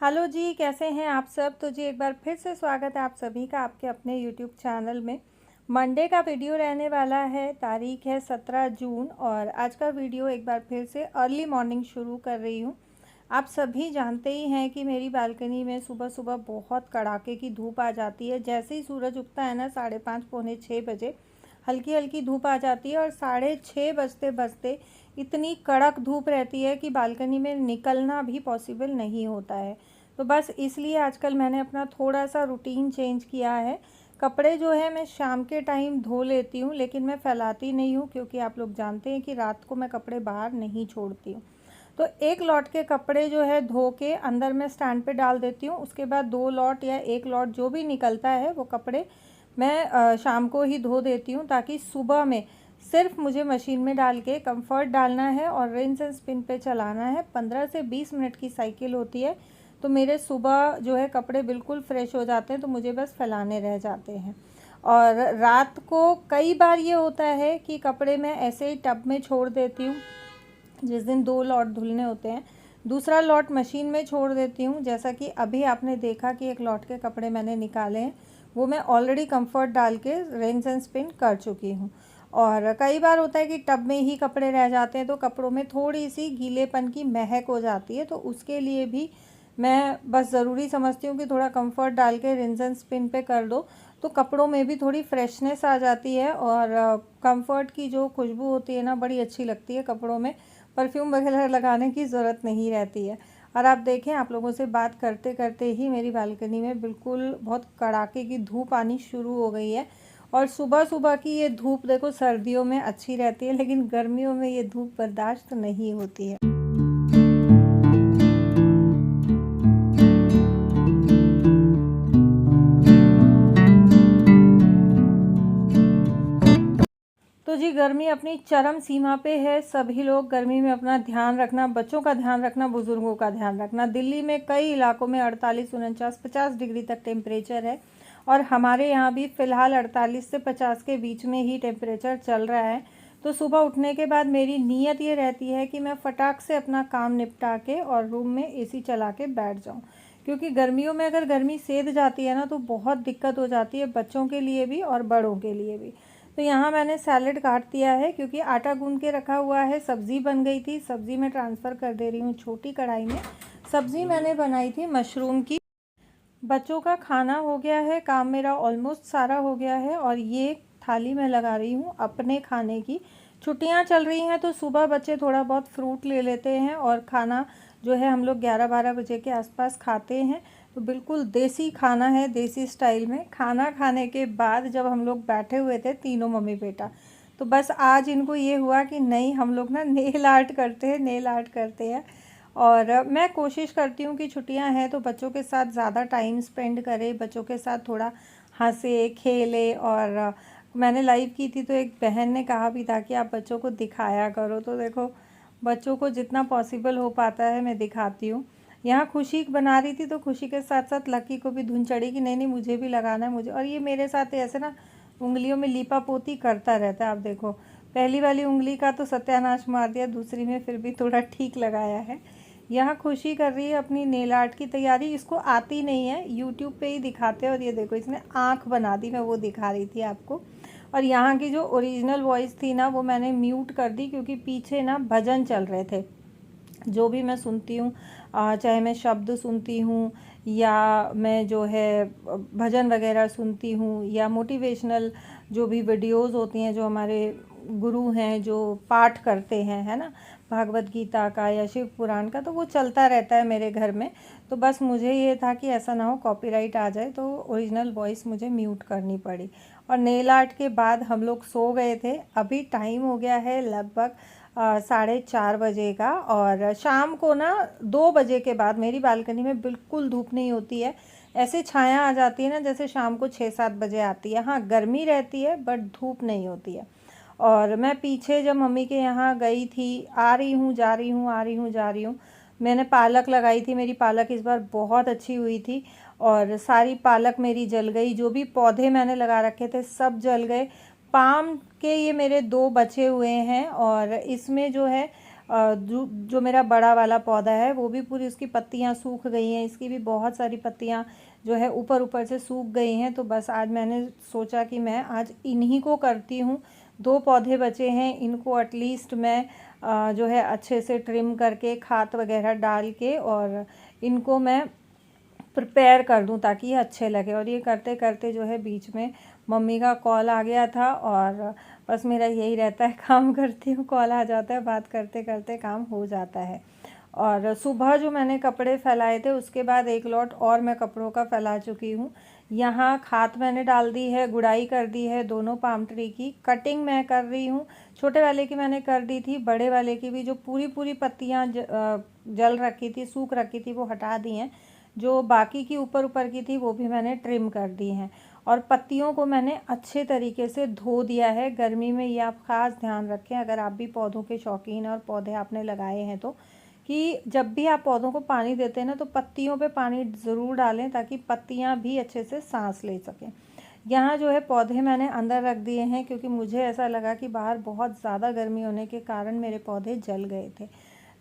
Hello जी, कैसे हैं आप सब। तो जी एक बार फिर से स्वागत है आप सभी का आपके अपने यूट्यूब चैनल में। मंडे का वीडियो रहने वाला है, तारीख है 17 जून और आज का वीडियो एक बार फिर से अर्ली मॉर्निंग शुरू कर रही हूँ। आप सभी जानते ही हैं कि मेरी बालकनी में सुबह सुबह बहुत कड़ाके की धूप आ जाती है। जैसे ही सूरज उगता है ना 5:30 पौने 6 बजे हल्की हल्की धूप आ जाती है और 6:30 बजते बजते इतनी कड़क धूप रहती है कि बालकनी में निकलना भी पॉसिबल नहीं होता है। तो बस इसलिए आजकल मैंने अपना थोड़ा सा रूटीन चेंज किया है। कपड़े जो है मैं शाम के टाइम धो लेती हूँ, लेकिन मैं फैलाती नहीं हूँ क्योंकि आप लोग जानते हैं कि रात को मैं कपड़े बाहर नहीं छोड़ती हूँ। तो एक लॉट के कपड़े जो है धो के अंदर मैं स्टैंड पे डाल देती हूँ। उसके बाद 2 लॉट या 1 लॉट जो भी निकलता है वो कपड़े मैं शाम को ही धो देती हूँ, ताकि सुबह में सिर्फ मुझे मशीन में डाल के कंफर्ट डालना है और रिंस एंड स्पिन पे चलाना है। 15 से 20 मिनट की साइकिल होती है, तो मेरे सुबह जो है कपड़े बिल्कुल फ्रेश हो जाते हैं। तो मुझे बस फैलाने रह जाते हैं। और रात को कई बार ये होता है कि कपड़े मैं ऐसे ही टब में छोड़ देती हूँ। जिस दिन 2 लॉट धुलने होते हैं, दूसरा लॉट मशीन में छोड़ देती हूँ। जैसा कि अभी आपने देखा कि 1 लॉट के कपड़े मैंने निकाले हैं, वो मैं ऑलरेडी कंफर्ट डाल के रिंस एंड स्पिन कर चुकी हूँ। और कई बार होता है कि टब में ही कपड़े रह जाते हैं, तो कपड़ों में थोड़ी सी गीलेपन की महक हो जाती है। तो उसके लिए भी मैं बस ज़रूरी समझती हूँ कि थोड़ा कंफर्ट डाल के रिंस एंड स्पिन पे कर दो, तो कपड़ों में भी थोड़ी फ्रेशनेस आ जाती है। और कंफर्ट की जो खुशबू होती है ना, बड़ी अच्छी लगती है कपड़ों में। परफ्यूम वगैरह लगाने की ज़रूरत नहीं रहती है। और आप देखें, आप लोगों से बात करते करते ही मेरी बालकनी में बिल्कुल बहुत कड़ाके की धूप आनी शुरू हो गई है। और सुबह सुबह की ये धूप देखो सर्दियों में अच्छी रहती है, लेकिन गर्मियों में ये धूप बर्दाश्त नहीं होती है। तो जी गर्मी अपनी चरम सीमा पे है। सभी लोग गर्मी में अपना ध्यान रखना, बच्चों का ध्यान रखना, बुजुर्गों का ध्यान रखना। दिल्ली में कई इलाकों में 48, 49, 50 डिग्री तक टेम्परेचर है और हमारे यहाँ भी फ़िलहाल 48 से 50 के बीच में ही टेम्परेचर चल रहा है। तो सुबह उठने के बाद मेरी नीयत ये रहती है कि मैं फटाक से अपना काम निपटा के और रूम में एसी चला के बैठ जाऊँ, क्योंकि गर्मियों में अगर गर्मी सेध जाती है ना तो बहुत दिक्कत हो जाती है, बच्चों के लिए भी और बड़ों के लिए भी। तो यहाँ मैंने सैलेड काट दिया है क्योंकि आटा गूंद के रखा हुआ है। सब्ज़ी बन गई थी, सब्ज़ी मैं ट्रांसफ़र कर दे रही हूँ छोटी कढ़ाई में। सब्ज़ी मैंने बनाई थी मशरूम की। बच्चों का खाना हो गया है, काम मेरा ऑलमोस्ट सारा हो गया है और ये थाली में लगा रही हूँ अपने खाने की। छुट्टियाँ चल रही हैं तो सुबह बच्चे थोड़ा बहुत फ्रूट ले लेते हैं और खाना जो है हम लोग 11-12 बजे के आसपास खाते हैं। तो बिल्कुल देसी खाना है, देसी स्टाइल में। खाना खाने के बाद जब हम लोग बैठे हुए थे तीनों मम्मी बेटा, तो बस आज इनको ये हुआ कि नहीं हम लोग ना नेल आर्ट करते हैं, नेल आर्ट करते हैं। और मैं कोशिश करती हूँ कि छुट्टियाँ हैं तो बच्चों के साथ ज़्यादा टाइम स्पेंड करें, बच्चों के साथ थोड़ा हंसे खेले। और मैंने लाइव की थी तो एक बहन ने कहा भी था कि आप बच्चों को दिखाया करो। तो देखो बच्चों को जितना पॉसिबल हो पाता है मैं दिखाती हूँ। यहाँ खुशी बना रही थी तो खुशी के साथ साथ लकी को भी धुन चढ़ी कि नहीं नहीं मुझे भी लगाना है मुझे। और ये मेरे साथ ऐसे ना उंगलियों में लीपा पोती करता रहता है। आप देखो पहली वाली उंगली का तो सत्यानाश मार दिया, दूसरी में फिर भी थोड़ा ठीक लगाया है। यहाँ खुशी कर रही है अपनी नेल आर्ट की तैयारी। इसको आती नहीं है, यूट्यूब पे ही दिखाते हैं। और ये देखो इसने आँख बना दी, मैं वो दिखा रही थी आपको। और यहाँ की जो ओरिजिनल वॉइस थी ना वो मैंने म्यूट कर दी क्योंकि पीछे ना भजन चल रहे थे। जो भी मैं सुनती हूँ, चाहे मैं शब्द सुनती हूँ या मैं जो है भजन वगैरह सुनती हूँ या मोटिवेशनल जो भी वीडियोस होती हैं, जो हमारे गुरु हैं जो पाठ करते हैं, है ना, भागवत गीता का या शिव पुराण का, तो वो चलता रहता है मेरे घर में। तो बस मुझे ये था कि ऐसा ना हो कॉपीराइट आ जाए, तो ओरिजिनल वॉइस मुझे म्यूट करनी पड़ी। और नेल आर्ट के बाद हम लोग सो गए थे। अभी टाइम हो गया है लगभग 4:30 बजे का। और शाम को ना 2 बजे के बाद मेरी बालकनी में बिल्कुल धूप नहीं होती है। ऐसे छाया आ जाती है ना जैसे शाम को 6-7 बजे आती है। हाँ गर्मी रहती है बट धूप नहीं होती है। और मैं पीछे जब मम्मी के यहाँ गई थी, आ रही हूँ जा रही हूँ, आ रही हूँ जा रही हूँ, मैंने पालक लगाई थी। मेरी पालक इस बार बहुत अच्छी हुई थी और सारी पालक मेरी जल गई। जो भी पौधे मैंने लगा रखे थे सब जल गए। पाम के ये मेरे 2 बचे हुए हैं और इसमें जो है जो मेरा बड़ा वाला पौधा है वो भी पूरी उसकी पत्तियां सूख गई हैं, इसकी भी बहुत सारी पत्तियां जो है ऊपर ऊपर से सूख गई हैं। तो बस आज मैंने सोचा कि मैं आज इन्हीं को करती हूँ। 2 पौधे बचे हैं, इनको एटलीस्ट मैं जो है अच्छे से ट्रिम करके खाद वगैरह डाल के और इनको मैं प्रिपेयर कर दूं ताकि ये अच्छे लगे। और ये करते करते जो है बीच में मम्मी का कॉल आ गया था और बस मेरा यही रहता है, काम करती हूँ कॉल आ जाता है, बात करते करते काम हो जाता है। और सुबह जो मैंने कपड़े फैलाए थे उसके बाद एक लॉट और मैं कपड़ों का फैला चुकी हूँ। यहाँ खाद मैंने डाल दी है, गुड़ाई कर दी है दोनों पाम ट्री की, कटिंग मैं कर रही हूँ। छोटे वाले की मैंने कर दी थी, बड़े वाले की भी जो पूरी पूरी पत्तियाँ जल रखी थी, सूख रखी थी, वो हटा दी हैं। जो बाकी की ऊपर ऊपर की थी वो भी मैंने ट्रिम कर दी हैं। और पत्तियों को मैंने अच्छे तरीके से धो दिया है। गर्मी में ये आप ख़ास ध्यान रखें, अगर आप भी पौधों के शौकीन हैं और पौधे आपने लगाए हैं तो, कि जब भी आप पौधों को पानी देते हैं ना तो पत्तियों पे पानी ज़रूर डालें ताकि पत्तियां भी अच्छे से सांस ले सकें। यहाँ जो है पौधे मैंने अंदर रख दिए हैं क्योंकि मुझे ऐसा लगा कि बाहर बहुत ज़्यादा गर्मी होने के कारण मेरे पौधे जल गए थे।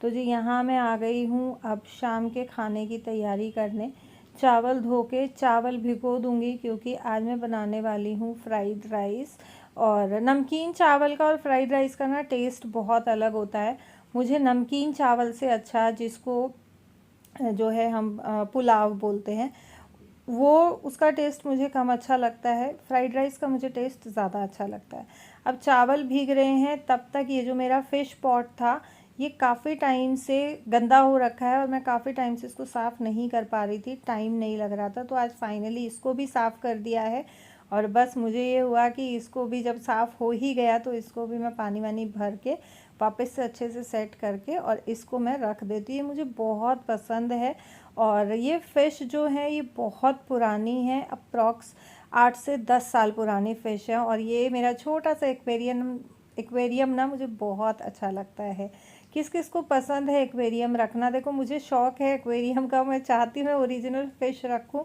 तो जी यहाँ मैं आ गई हूँ अब शाम के खाने की तैयारी करने। चावल धो के चावल भिगो दूँगी क्योंकि आज मैं बनाने वाली हूँ फ्राइड राइस। और नमकीन चावल का और फ्राइड राइस का ना टेस्ट बहुत अलग होता है। मुझे नमकीन चावल से अच्छा, जिसको जो है हम पुलाव बोलते हैं, वो उसका टेस्ट मुझे कम अच्छा लगता है। फ्राइड राइस का मुझे टेस्ट ज़्यादा अच्छा लगता है। अब चावल भीग रहे हैं, तब तक ये जो मेरा फ़िश पॉट था ये काफ़ी टाइम से गंदा हो रखा है और मैं काफ़ी टाइम से इसको साफ़ नहीं कर पा रही थी, टाइम नहीं लग रहा था। तो आज फाइनली इसको भी साफ़ कर दिया है और बस मुझे ये हुआ कि इसको भी जब साफ़ हो ही गया तो इसको भी मैं पानी वानी भर के वापस से अच्छे से सेट करके और इसको मैं रख देती हूँ। ये मुझे बहुत पसंद है। और ये फ़िश जो है ये बहुत पुरानी है, अप्रॉक्स 8 से 10 साल पुरानी फ़िश है। और ये मेरा छोटा सा एक्वेरियम ना मुझे बहुत अच्छा लगता है। किस किस को पसंद है एक्वेरियम रखना? देखो मुझे शौक़ है एक्वेरियम का, मैं चाहती हूँ मैं ओरिजिनल फ़िश रखूँ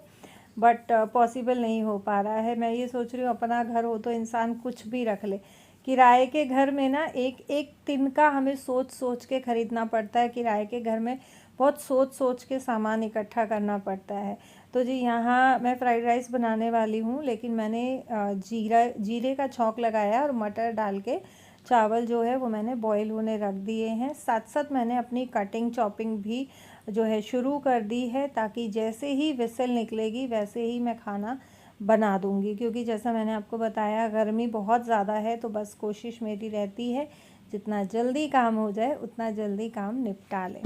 बट पॉसिबल नहीं हो पा रहा है। मैं ये सोच रही हूँ अपना घर हो तो इंसान कुछ भी रख ले। किराए के घर में ना एक एक तिनका हमें सोच सोच के ख़रीदना पड़ता है। किराए के घर में बहुत सोच सोच के सामान इकट्ठा करना पड़ता है। तो जी यहाँ मैं फ्राइड राइस बनाने वाली हूँ, लेकिन मैंने जीरे का छौंक लगाया और मटर डाल के चावल जो है वो मैंने बॉईल होने रख दिए हैं। साथ साथ मैंने अपनी कटिंग चॉपिंग भी जो है शुरू कर दी है ताकि जैसे ही विसल निकलेगी वैसे ही मैं खाना बना दूंगी। क्योंकि जैसा मैंने आपको बताया गर्मी बहुत ज़्यादा है, तो बस कोशिश मेरी रहती है जितना जल्दी काम हो जाए उतना जल्दी काम निपटा लें।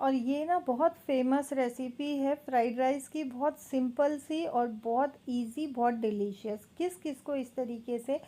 और ये ना बहुत फेमस रेसिपी है फ्राइड राइस की, बहुत सिंपल सी और बहुत इजी, बहुत डिलीशियस। किस किस को इस तरीके से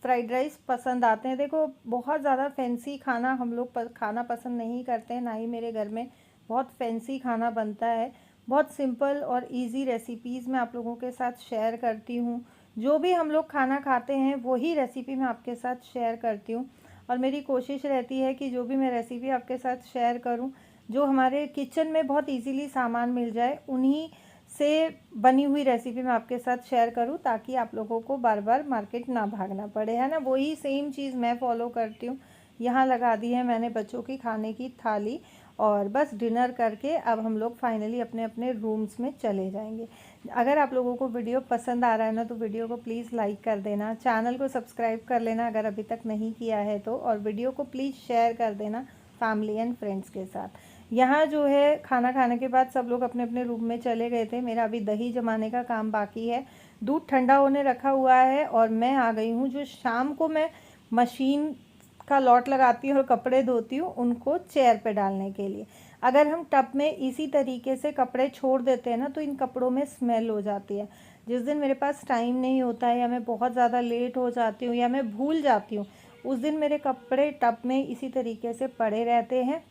फ्राइड राइस पसंद आते हैं? देखो बहुत ज़्यादा फैंसी खाना हम लोग खाना पसंद नहीं करते हैं, ना ही मेरे घर में बहुत फैंसी खाना बनता है। बहुत सिंपल और इजी रेसिपीज़ मैं आप लोगों के साथ शेयर करती हूँ। जो भी हम लोग खाना खाते हैं वही रेसिपी मैं आपके साथ शेयर करती हूँ। और मेरी कोशिश रहती है कि जो भी मैं रेसिपी आपके साथ शेयर करूँ, जो हमारे किचन में बहुत इजीली सामान मिल जाए, उन्हीं से बनी हुई रेसिपी मैं आपके साथ शेयर करूं ताकि आप लोगों को बार बार मार्केट ना भागना पड़े, है ना। वही सेम चीज़ मैं फॉलो करती हूँ। यहाँ लगा दी है मैंने बच्चों की खाने की थाली और बस डिनर करके अब हम लोग फाइनली अपने अपने रूम्स में चले जाएंगे। अगर आप लोगों को वीडियो पसंद आ रहा है ना तो वीडियो को प्लीज़ लाइक कर देना, चैनल को सब्सक्राइब कर लेना अगर अभी तक नहीं किया है तो, और वीडियो को प्लीज़ शेयर कर देना फैमिली एंड फ्रेंड्स के साथ। यहाँ जो है खाना खाने के बाद सब लोग अपने अपने रूम में चले गए थे। मेरा अभी दही जमाने का काम बाकी है। दूध ठंडा होने रखा हुआ है और मैं आ गई हूँ। जो शाम को मैं मशीन का लॉट लगाती हूँ और कपड़े धोती हूँ उनको चेयर पे डालने के लिए। अगर हम टब में इसी तरीके से कपड़े छोड़ देते हैं ना तो इन कपड़ों में स्मेल हो जाती है। जिस दिन मेरे पास टाइम नहीं होता है या मैं बहुत ज़्यादा लेट हो जाती हूँ या मैं भूल जाती हूँ, उस दिन मेरे कपड़े टब में इसी तरीके से पड़े रहते हैं।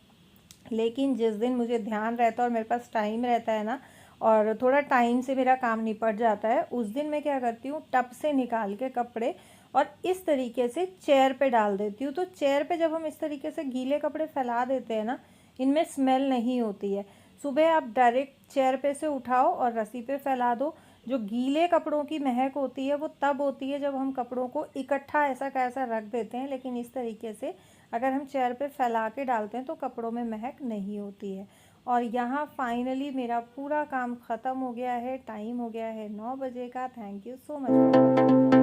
लेकिन जिस दिन मुझे ध्यान रहता है और मेरे पास टाइम रहता है ना और थोड़ा टाइम से मेरा काम निपट जाता है, उस दिन मैं क्या करती हूँ, टब से निकाल के कपड़े और इस तरीके से चेयर पे डाल देती हूँ। तो चेयर पे जब हम इस तरीके से गीले कपड़े फैला देते हैं ना, इनमें स्मेल नहीं होती है। सुबह आप डायरेक्ट चेयर पे से उठाओ और रस्सी पे फैला दो। जो गीले कपड़ों की महक होती है वो तब होती है जब हम कपड़ों को इकट्ठा ऐसा का ऐसा रख देते हैं, लेकिन इस तरीके से अगर हम चेयर पे फैला के डालते हैं तो कपड़ों में महक नहीं होती है। और यहाँ फाइनली मेरा पूरा काम ख़त्म हो गया है। टाइम हो गया है 9 बजे का। Thank you so much for watching.